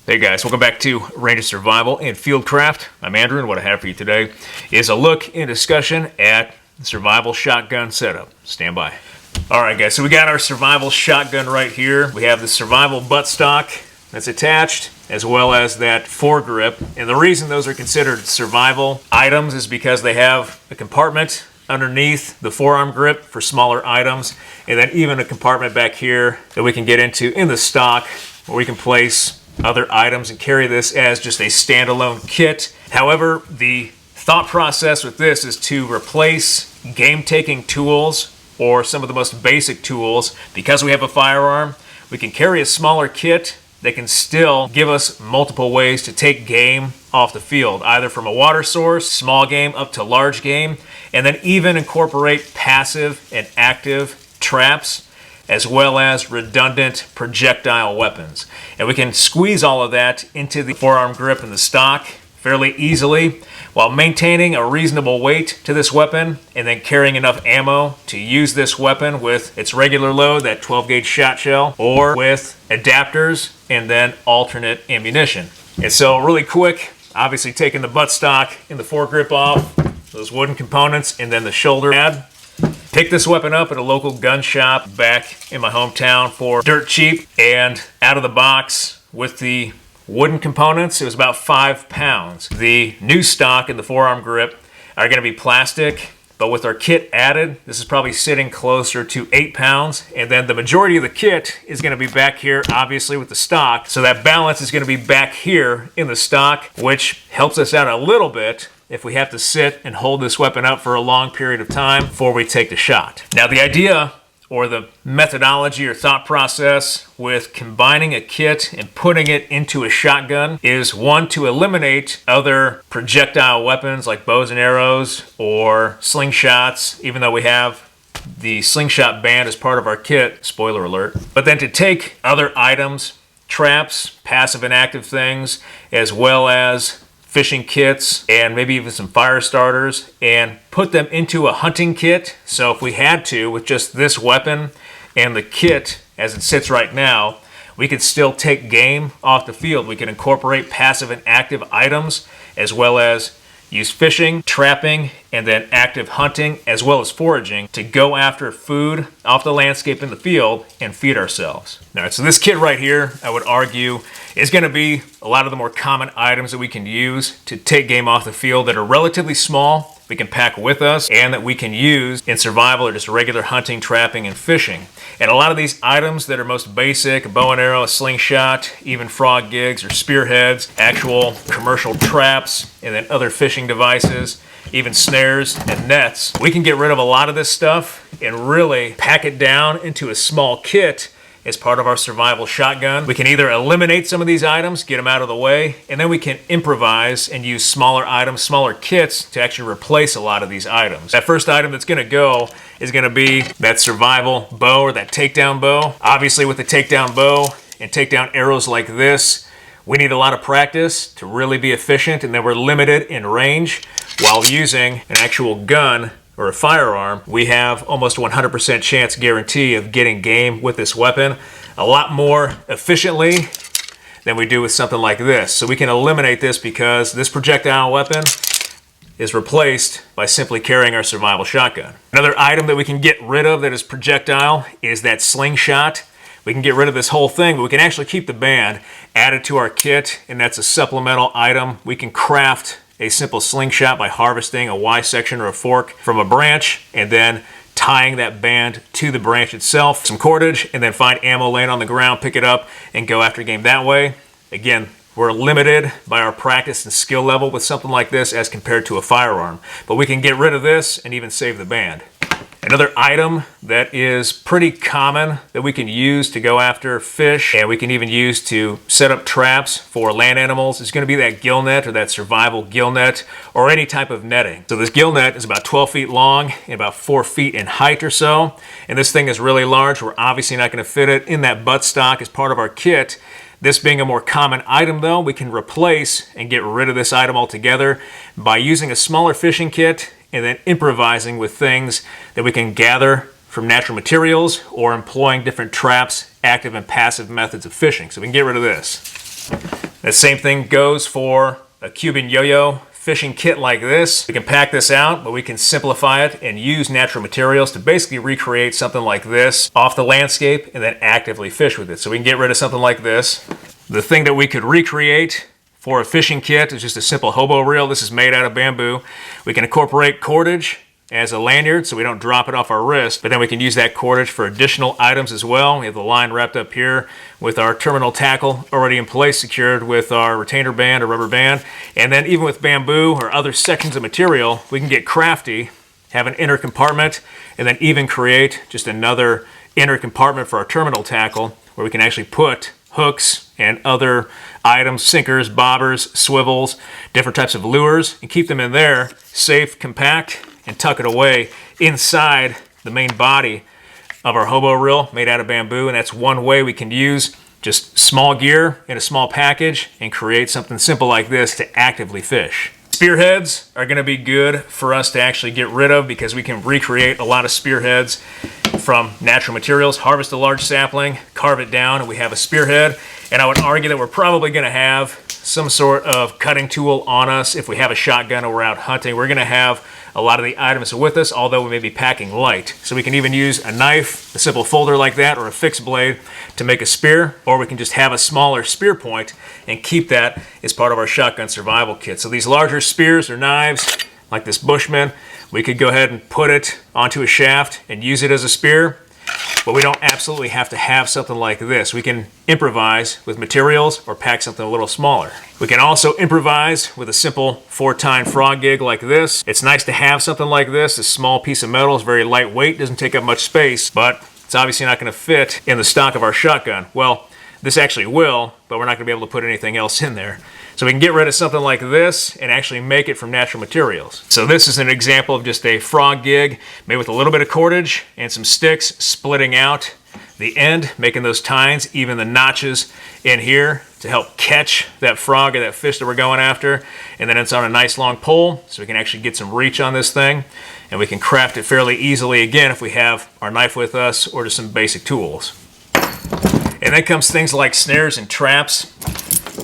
Hey guys, welcome back to Ranger Survival and Fieldcraft. I'm Andrew, and what I have for you today is a look and discussion at the survival shotgun setup. Stand by. Alright guys, so we got our survival shotgun right here. We have the survival buttstock that's attached, as well as that foregrip. And the reason those are considered survival items is because they have a compartment underneath the forearm grip for smaller items, and then even a compartment back here that we can get into in the stock where we can place other items and carry this as just a standalone kit. However, the thought process with this is to replace game-taking tools or some of the most basic tools. Because we have a firearm, we can carry a smaller kit that can still give us multiple ways to take game off the field, either from a water source, small game up to large game, and then even incorporate passive and active traps, as well as redundant projectile weapons. And we can squeeze all of that into the forearm grip and the stock fairly easily while maintaining a reasonable weight to this weapon and then carrying enough ammo to use this weapon with its regular load, that 12 gauge shot shell, or with adapters and then alternate ammunition. And so really quick, obviously taking the buttstock and the foregrip off, those wooden components, and then the shoulder pad. Picked this weapon up at a local gun shop back in my hometown for dirt cheap, and out of the box with the wooden components, it was about 5 pounds. The new stock and the forearm grip are going to be plastic, but with our kit added, this is probably sitting closer to 8 pounds, and then the majority of the kit is going to be back here, obviously with the stock, so that balance is going to be back here in the stock, which helps us out a little bit if we have to sit and hold this weapon up for a long period of time before we take the shot. Now the idea or the methodology or thought process with combining a kit and putting it into a shotgun is, one, to eliminate other projectile weapons like bows and arrows or slingshots, even though we have the slingshot band as part of our kit, spoiler alert, but then to take other items, traps, passive and active things, as well as fishing kits and maybe even some fire starters, and put them into a hunting kit. So if we had to, with just this weapon and the kit as it sits right now, we could still take game off the field. We could incorporate passive and active items, as well as use fishing, trapping, and then active hunting, as well as foraging to go after food off the landscape in the field and feed ourselves. All right, so this kit right here, I would argue, is going to be a lot of the more common items that we can use to take game off the field that are relatively small, we can pack with us, and that we can use in survival or just regular hunting, trapping, and fishing. And a lot of these items that are most basic, a bow and arrow, a slingshot, even frog gigs or spearheads, actual commercial traps, and then other fishing devices, even snares and nets, we can get rid of a lot of this stuff and really pack it down into a small kit as part of our survival shotgun. We can either eliminate some of these items, get them out of the way, and then we can improvise and use smaller items, smaller kits to actually replace a lot of these items. That first item that's gonna go is gonna be that survival bow or that takedown bow. Obviously with the takedown bow and takedown arrows like this, we need a lot of practice to really be efficient, and then we're limited in range. While using an actual gun or a firearm, we have almost 100% chance guarantee of getting game with this weapon a lot more efficiently than we do with something like this. So we can eliminate this because this projectile weapon is replaced by simply carrying our survival shotgun. Another item that we can get rid of that is projectile is that slingshot. We can get rid of this whole thing, but we can actually keep the band added to our kit, and that's a supplemental item. We can craft a simple slingshot by harvesting a Y-section or a fork from a branch and then tying that band to the branch itself, some cordage, and then find ammo laying on the ground, pick it up, and go after game that way. Again, we're limited by our practice and skill level with something like this as compared to a firearm, but we can get rid of this and even save the band. Another item that is pretty common that we can use to go after fish, and we can even use to set up traps for land animals, is going to be that gill net or that survival gill net or any type of netting. So this gill net is about 12 feet long and about 4 feet in height or so, and this thing is really large. We're obviously not going to fit it in that buttstock as part of our kit. This being a more common item though, we can replace and get rid of this item altogether by using a smaller fishing kit and then improvising with things that we can gather from natural materials or employing different traps, active and passive methods of fishing. So we can get rid of this. The same thing goes for a Cuban yo-yo fishing kit like this. We can pack this out, but we can simplify it and use natural materials to basically recreate something like this off the landscape and then actively fish with it. So we can get rid of something like this. The thing that we could recreate for a fishing kit is just a simple hobo reel. This is made out of bamboo. We can incorporate cordage as a lanyard so we don't drop it off our wrist, but then we can use that cordage for additional items as well. We have the line wrapped up here with our terminal tackle already in place, secured with our retainer band or rubber band. And then even with bamboo or other sections of material, we can get crafty, have an inner compartment, and then even create just another inner compartment for our terminal tackle where we can actually put hooks and other items, sinkers, bobbers, swivels, different types of lures, and keep them in there, safe, compact, and tuck it away inside the main body of our hobo reel made out of bamboo. And that's one way we can use just small gear in a small package and create something simple like this to actively fish. Spearheads are going to be good for us to actually get rid of because we can recreate a lot of spearheads from natural materials. Harvest a large sapling, carve it down, and we have a spearhead. And I would argue that we're probably going to have some sort of cutting tool on us if we have a shotgun or we're out hunting. We're going to have a lot of the items with us, although we may be packing light. So we can even use a knife, a simple folder like that, or a fixed blade to make a spear, or we can just have a smaller spear point and keep that as part of our shotgun survival kit. So these larger spears or knives, like this Bushman, we could go ahead and put it onto a shaft and use it as a spear, but we don't absolutely have to have something like this. We can improvise with materials or pack something a little smaller. We can also improvise with a simple 4-tine frog gig like this. It's nice to have something like this. This small piece of metal is very lightweight, doesn't take up much space, but it's obviously not going to fit in the stock of our shotgun. Well, this actually will, but we're not going to be able to put anything else in there. So we can get rid of something like this and actually make it from natural materials. So this is an example of just a frog gig made with a little bit of cordage and some sticks splitting out the end, making those tines, even the notches in here to help catch that frog or that fish that we're going after. And then it's on a nice long pole, so we can actually get some reach on this thing. And we can craft it fairly easily, again, if we have our knife with us or just some basic tools. And then comes things like snares and traps.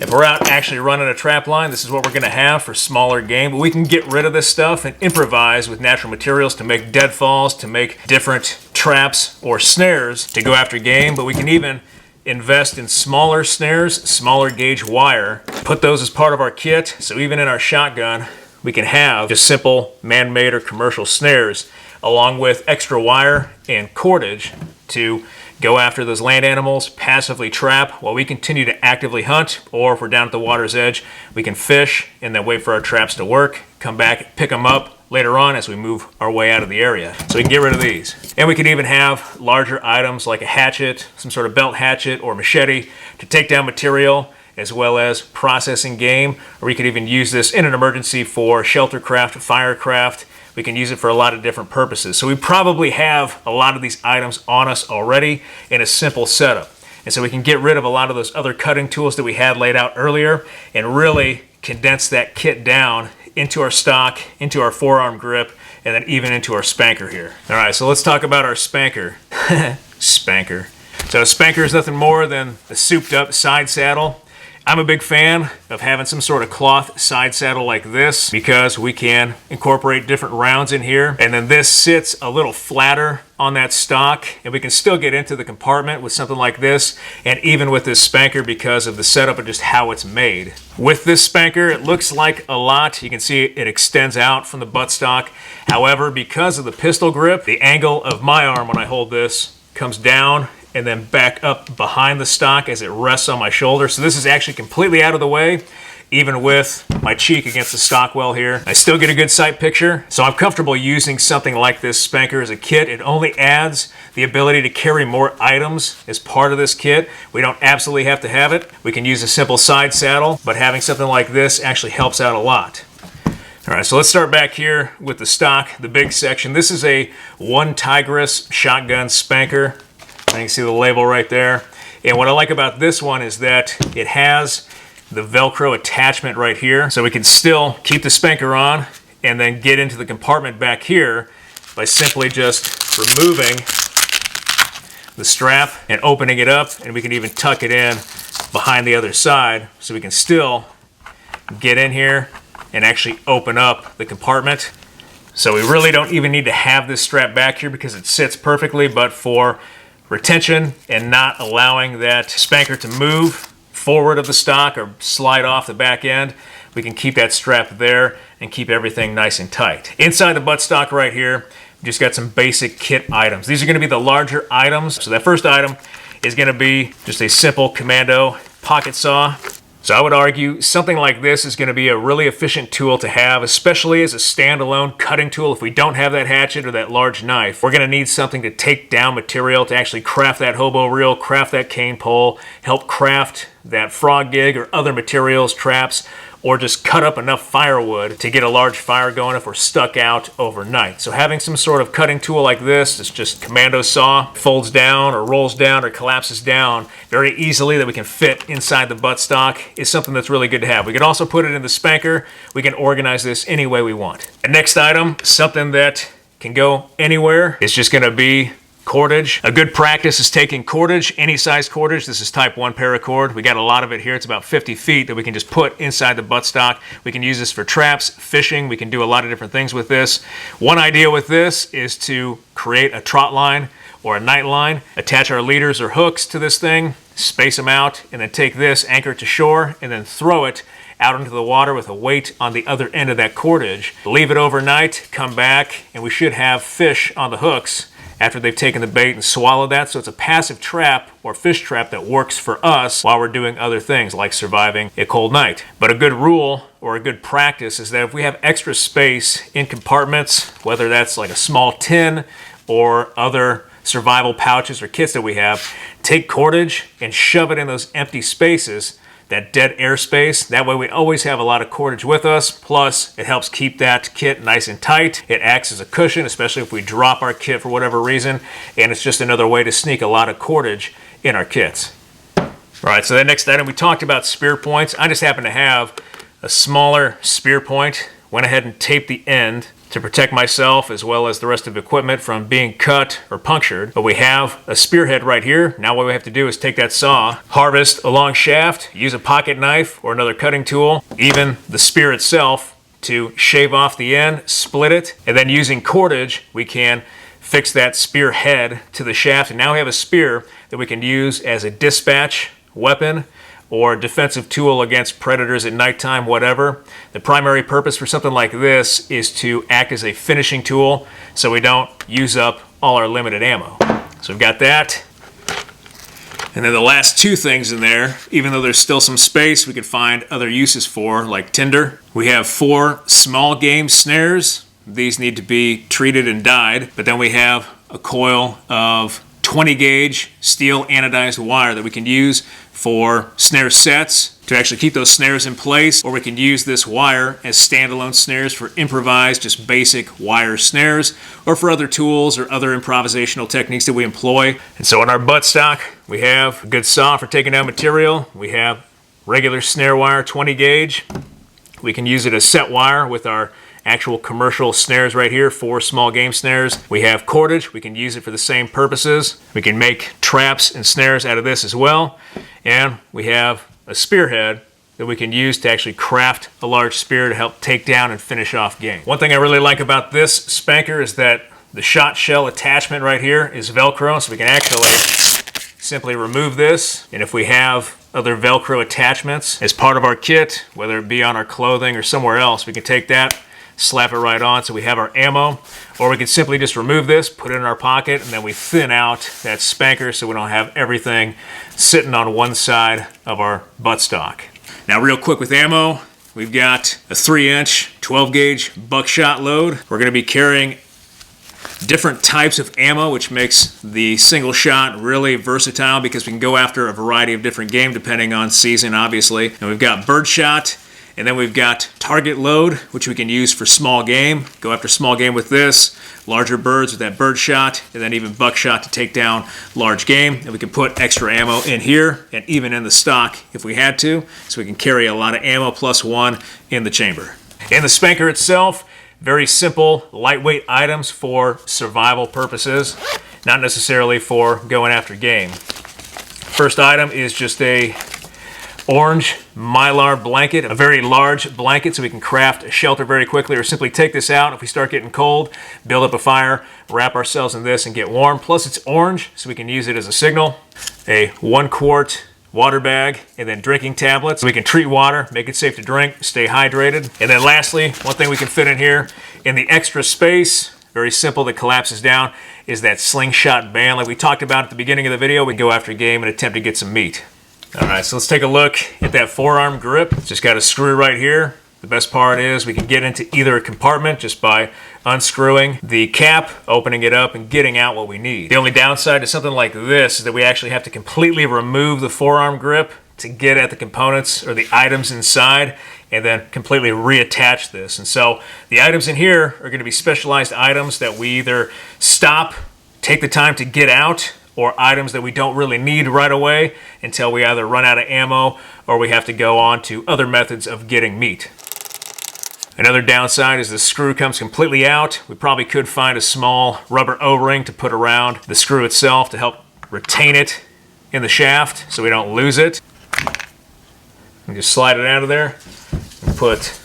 If we're out actually running a trap line, this is what we're going to have for smaller game. But we can get rid of this stuff and improvise with natural materials to make deadfalls, to make different traps or snares to go after game. But we can even invest in smaller snares, smaller gauge wire, put those as part of our kit. So even in our shotgun, we can have just simple man-made or commercial snares along with extra wire and cordage to go after those land animals, passively trap while we continue to actively hunt, or if we're down at the water's edge, we can fish and then wait for our traps to work, come back, pick them up later on as we move our way out of the area. So we can get rid of these. And we can even have larger items like a hatchet, some sort of belt hatchet or machete to take down material, as well as processing game, or we could even use this in an emergency for sheltercraft, firecraft. We can use it for a lot of different purposes. So we probably have a lot of these items on us already in a simple setup. And so we can get rid of a lot of those other cutting tools that we had laid out earlier and really condense that kit down into our stock, into our forearm grip, and then even into our spanker here. All right, so let's talk about our spanker. Spanker. So a spanker is nothing more than a souped up side saddle. I'm a big fan of having some sort of cloth side saddle like this because we can incorporate different rounds in here, and then this sits a little flatter on that stock, and we can still get into the compartment with something like this, and even with this spanker because of the setup and just how it's made. With this spanker, it looks like a lot. You can see it extends out from the buttstock. However, because of the pistol grip, the angle of my arm when I hold this comes down and then back up behind the stock as it rests on my shoulder. So this is actually completely out of the way, even with my cheek against the stock well here. I still get a good sight picture, so I'm comfortable using something like this spanker as a kit. It only adds the ability to carry more items as part of this kit. We don't absolutely have to have it. We can use a simple side saddle, but having something like this actually helps out a lot. All right, so let's start back here with the stock, the big section. This is a 1 Tigris shotgun spanker. You can see the label right there. And what I like about this one is that it has the Velcro attachment right here. So we can still keep the spanker on and then get into the compartment back here by simply just removing the strap and opening it up, and we can even tuck it in behind the other side so we can still get in here and actually open up the compartment. So we really don't even need to have this strap back here because it sits perfectly, but for retention and not allowing that spanker to move forward of the stock or slide off the back end, we can keep that strap there and keep everything nice and tight. Inside the buttstock right here, we just got some basic kit items. These are going to be the larger items. So that first item is going to be just a simple commando pocket saw. So I would argue something like this is going to be a really efficient tool to have, especially as a standalone cutting tool. If we don't have that hatchet or that large knife, we're going to need something to take down material to actually craft that hobo reel, craft that cane pole, help craft that frog gig or other materials, traps, or just cut up enough firewood to get a large fire going if we're stuck out overnight. So having some sort of cutting tool like this, it's just commando saw, folds down or rolls down or collapses down very easily that we can fit inside the buttstock, is something that's really good to have. We can also put it in the spanker. We can organize this any way we want. The next item, something that can go anywhere, is just gonna be cordage. A good practice is taking cordage, any size cordage. This is type 1 paracord. We got a lot of it here. It's about 50 feet that we can just put inside the buttstock. We can use this for traps, fishing. We can do a lot of different things with this. One idea with this is to create a trot line or a night line, attach our leaders or hooks to this thing, space them out, and then take this, anchor it to shore, and then throw it out into the water with a weight on the other end of that cordage. Leave it overnight, come back, and we should have fish on the hooks after they've taken the bait and swallowed that. So it's a passive trap or fish trap that works for us while we're doing other things like surviving a cold night. But a good rule or a good practice is that if we have extra space in compartments, whether that's like a small tin or other survival pouches or kits that we have, take cordage and shove it in those empty spaces, that dead airspace. That way we always have a lot of cordage with us. Plus, it helps keep that kit nice and tight. It acts as a cushion, especially if we drop our kit for whatever reason. And it's just another way to sneak a lot of cordage in our kits. All right, so that next item, we talked about spear points. I just happen to have a smaller spear point. Went ahead and taped the end to protect myself as well as the rest of the equipment from being cut or punctured. But we have a spearhead right here. Now what we have to do is take that saw, harvest a long shaft, use a pocket knife or another cutting tool, even the spear itself, to shave off the end, split it, and then using cordage, we can fix that spear head to the shaft. And now we have a spear that we can use as a dispatch weapon or defensive tool against predators at nighttime, whatever. The primary purpose for something like this is to act as a finishing tool so we don't use up all our limited ammo. So we've got that. And then the last two things in there, even though there's still some space, we could find other uses for, like tinder. We have 4 small game snares. These need to be treated and dyed, but then we have a coil of 20 gauge steel anodized wire that we can use for snare sets to actually keep those snares in place, or we can use this wire as standalone snares for improvised, just basic wire snares, or for other tools or other improvisational techniques that we employ. And so in our buttstock, we have a good saw for taking down material. We have regular snare wire, 20 gauge. We can use it as set wire with our actual commercial snares right here, 4 small game snares. We have cordage. We can use it for the same purposes. We can make traps and snares out of this as well. And we have a spearhead that we can use to actually craft a large spear to help take down and finish off game. One thing I really like about this spanker is that the shot shell attachment right here is Velcro, so we can actually simply remove this. And if we have other Velcro attachments as part of our kit, whether it be on our clothing or somewhere else, we can take that, slap it right on so we have our ammo, or we can simply just remove this, put it in our pocket, and then we thin out that spanker so we don't have everything sitting on one side of our buttstock. Now real quick with ammo, we've got a 3-inch 12 gauge buckshot load. We're going to be carrying different types of ammo, which makes the single shot really versatile because we can go after a variety of different game depending on season, obviously. And we've got birdshot. And then we've got target load, which we can use for small game. Go after small game with this, larger birds with that bird shot, and then even buckshot to take down large game. And we can put extra ammo in here and even in the stock if we had to. So we can carry a lot of ammo +1 in the chamber. And the spanker itself, very simple, lightweight items for survival purposes, not necessarily for going after game. First item is just a orange Mylar blanket, a very large blanket so we can craft a shelter very quickly, or simply take this out if we start getting cold, build up a fire, wrap ourselves in this and get warm. Plus it's orange so we can use it as a signal. A 1 quart water bag, and then drinking tablets so we can treat water, make it safe to drink, stay hydrated. And then lastly, one thing we can fit in here in the extra space, very simple, that collapses down, is that slingshot band like we talked about at the beginning of the video. We go after game and attempt to get some meat. All right, so let's take a look at that forearm grip. It's just got a screw right here. The best part is we can get into either compartment just by unscrewing the cap, opening it up, and getting out what we need. The only downside to something like this is that we actually have to completely remove the forearm grip to get at the components or the items inside, and then completely reattach this. And so the items in here are going to be specialized items that we either stop, take the time to get out, or items that we don't really need right away until we either run out of ammo or we have to go on to other methods of getting meat. Another downside is the screw comes completely out. We probably could find a small rubber O-ring to put around the screw itself to help retain it in the shaft so we don't lose it. And just slide it out of there and put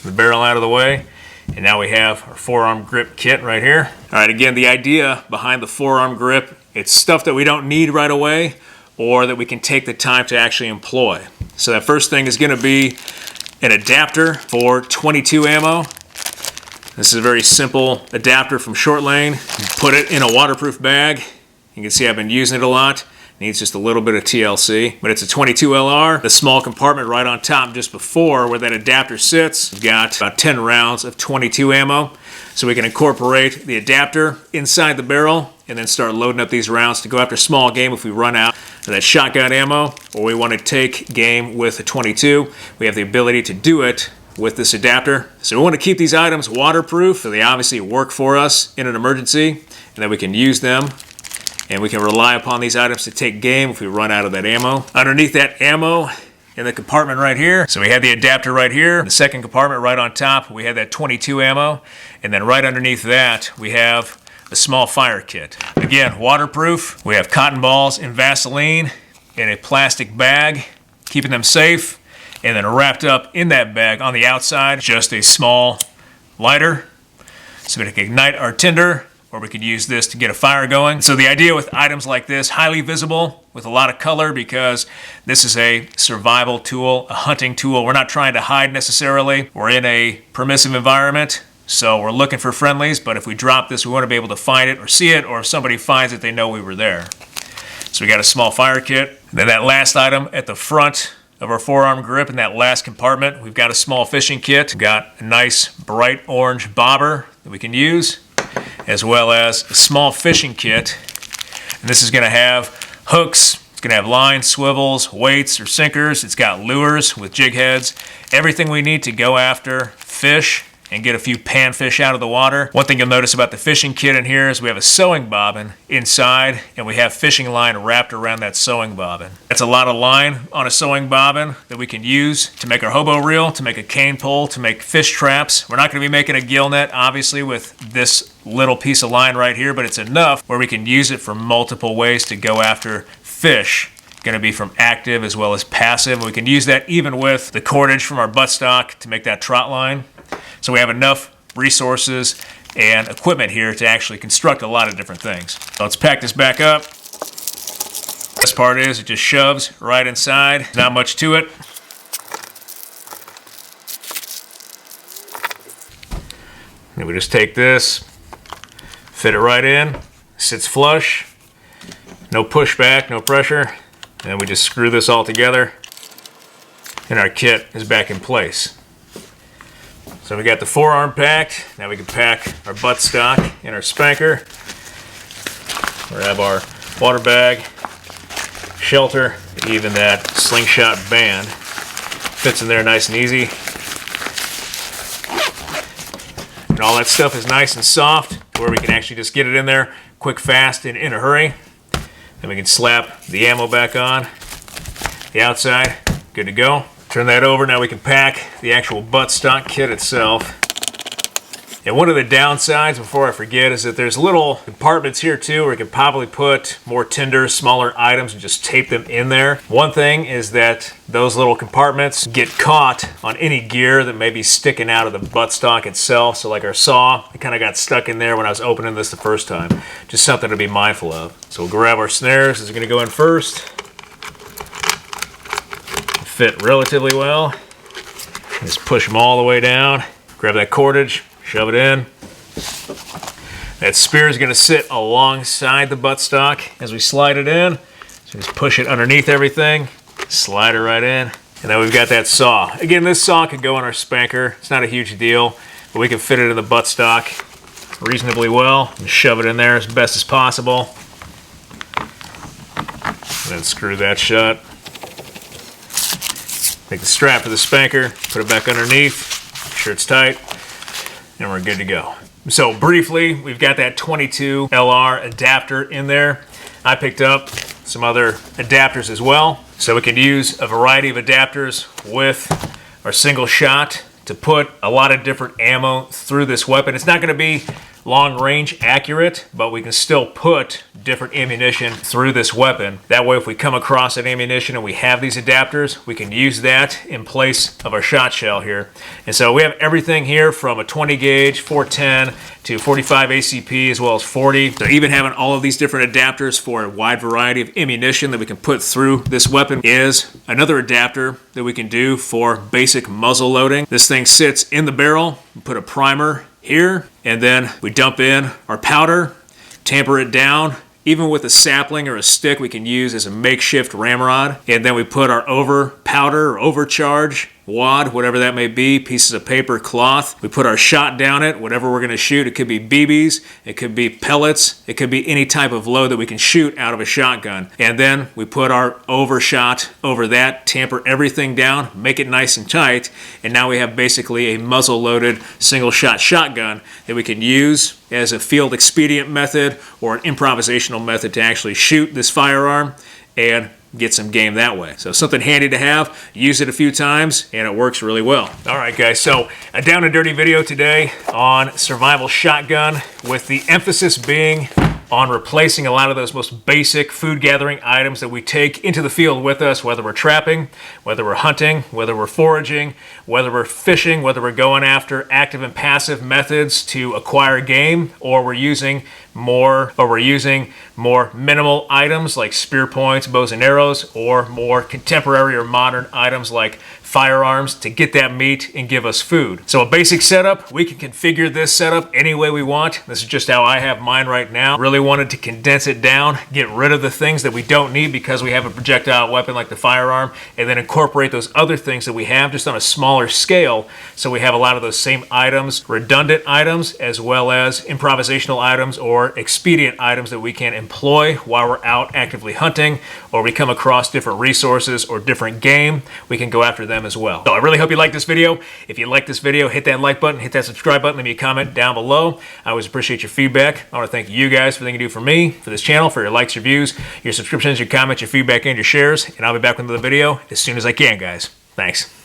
the barrel out of the way. And now we have our forearm grip kit right here. All right, again, the idea behind the forearm grip, it's stuff that we don't need right away or that we can take the time to actually employ. So that first thing is going to be an adapter for 22 ammo. This is a very simple adapter from Short Lane. You put it in a waterproof bag. You can see I've been using it a lot. Needs just a little bit of TLC, but it's a 22 LR. The small compartment right on top just before where that adapter sits, we've got about 10 rounds of 22 ammo. So we can incorporate the adapter inside the barrel and then start loading up these rounds to go after small game if we run out of that shotgun ammo or we want to take game with a 22. We have the ability to do it with this adapter. So we want to keep these items waterproof so they obviously work for us in an emergency, and then we can use them and we can rely upon these items to take game if we run out of that ammo. Underneath that ammo in the compartment right here, so we have the adapter right here. The second compartment right on top, we have that 22 ammo. And then right underneath that, we have a small fire kit. Again, waterproof. We have cotton balls and Vaseline in a plastic bag, keeping them safe. And then wrapped up in that bag on the outside, just a small lighter. So we can ignite our tinder, or we could use this to get a fire going. So the idea with items like this, highly visible with a lot of color, because this is a survival tool, a hunting tool. We're not trying to hide necessarily. We're in a permissive environment, so we're looking for friendlies, but if we drop this, we want to be able to find it or see it, or if somebody finds it, they know we were there. So we got a small fire kit. Then that last item at the front of our forearm grip in that last compartment, we've got a small fishing kit. We've got a nice bright orange bobber that we can use, as well as a small fishing kit. And this is going to have hooks, it's going to have lines, swivels, weights, or sinkers. It's got lures with jig heads, everything we need to go after fish and get a few panfish out of the water. One thing you'll notice about the fishing kit in here is we have a sewing bobbin inside, and we have fishing line wrapped around that sewing bobbin. That's a lot of line on a sewing bobbin that we can use to make our hobo reel, to make a cane pole, to make fish traps. We're not going to be making a gill net, obviously, with this little piece of line right here, but it's enough where we can use it for multiple ways to go after fish. Going to be from active as well as passive. We can use that even with the cordage from our buttstock to make that trot line. So we have enough resources and equipment here to actually construct a lot of different things. So let's pack this back up. Best part is it just shoves right inside. Not much to it. And we just take this, fit it right in, sits flush, no pushback, no pressure. And then we just screw this all together and our kit is back in place. So we got the forearm packed. Now we can pack our buttstock and our spanker. Grab our water bag, shelter, even that slingshot band. Fits in there nice and easy. And all that stuff is nice and soft where we can actually just get it in there quick, fast, and in a hurry. Then we can slap the ammo back on the outside. Good to go. Turn that over. Now we can pack the actual buttstock kit itself. And one of the downsides, before I forget, is that there's little compartments here too where you can probably put more tender, smaller items and just tape them in there. One thing is that those little compartments get caught on any gear that may be sticking out of the buttstock itself. So like our saw, it kind of got stuck in there when I was opening this the first time. Just something to be mindful of. So we'll grab our snares. This is going to go in first. Fit relatively well. Just push them all the way down. Grab that cordage, shove it in. That spear is going to sit alongside the buttstock as we slide it in. So just push it underneath everything, slide it right in. And then we've got that saw. Again, this saw could go on our spanker. It's not a huge deal, but we can fit it in the buttstock reasonably well and shove it in there as best as possible. And then screw that shut. Take the strap for the spanker, put it back underneath, make sure it's tight, and we're good to go. So briefly, we've got that 22 LR adapter in there. I picked up some other adapters as well. So we can use a variety of adapters with our single shot to put a lot of different ammo through this weapon. It's not going to be long range accurate, but we can still put different ammunition through this weapon. That way, if we come across that ammunition and we have these adapters, we can use that in place of our shot shell here. And so we have everything here from a 20 gauge, 410 to 45 ACP, as well as 40. So even having all of these different adapters for a wide variety of ammunition that we can put through this weapon is another adapter that we can do for basic muzzle loading. This thing sits in the barrel, we put a primer here, and then we dump in our powder, tamper it down. Even with a sapling or a stick, we can use as a makeshift ramrod. And then we put our over powder or overcharge wad, whatever that may be, pieces of paper, cloth. We put our shot down it, whatever we're going to shoot. It could be BBs, it could be pellets, it could be any type of load that we can shoot out of a shotgun. And then we put our overshot over that, tamper everything down, make it nice and tight, and now we have basically a muzzle-loaded single-shot shotgun that we can use as a field expedient method or an improvisational method to actually shoot this firearm and get some game that way. So something handy to have, use it a few times, and it works really well. All right, guys, so a down and dirty video today on survival shotgun, with the emphasis being on replacing a lot of those most basic food gathering items that we take into the field with us, whether we're trapping, whether we're hunting, whether we're foraging, whether we're fishing, whether we're going after active and passive methods to acquire game, or we're using more minimal items like spear points, bows and arrows, or more contemporary or modern items like firearms to get that meat and give us food. So a basic setup, we can configure this setup any way we want. This is just how I have mine right now. Really wanted to condense it down, get rid of the things that we don't need because we have a projectile weapon like the firearm, and then incorporate those other things that we have just on a smaller scale, so we have a lot of those same items, redundant items, as well as improvisational items or expedient items that we can employ while we're out actively hunting, or we come across different resources or different game, we can go after them as well. So I really hope you like this video. If you like this video, hit that like button, hit that subscribe button, leave me a comment down below. I always appreciate your feedback. I want to thank you guys for everything you do for me, for this channel, for your likes, your views, your subscriptions, your comments, your feedback, and your shares. And I'll be back with another video as soon as I can, guys. Thanks.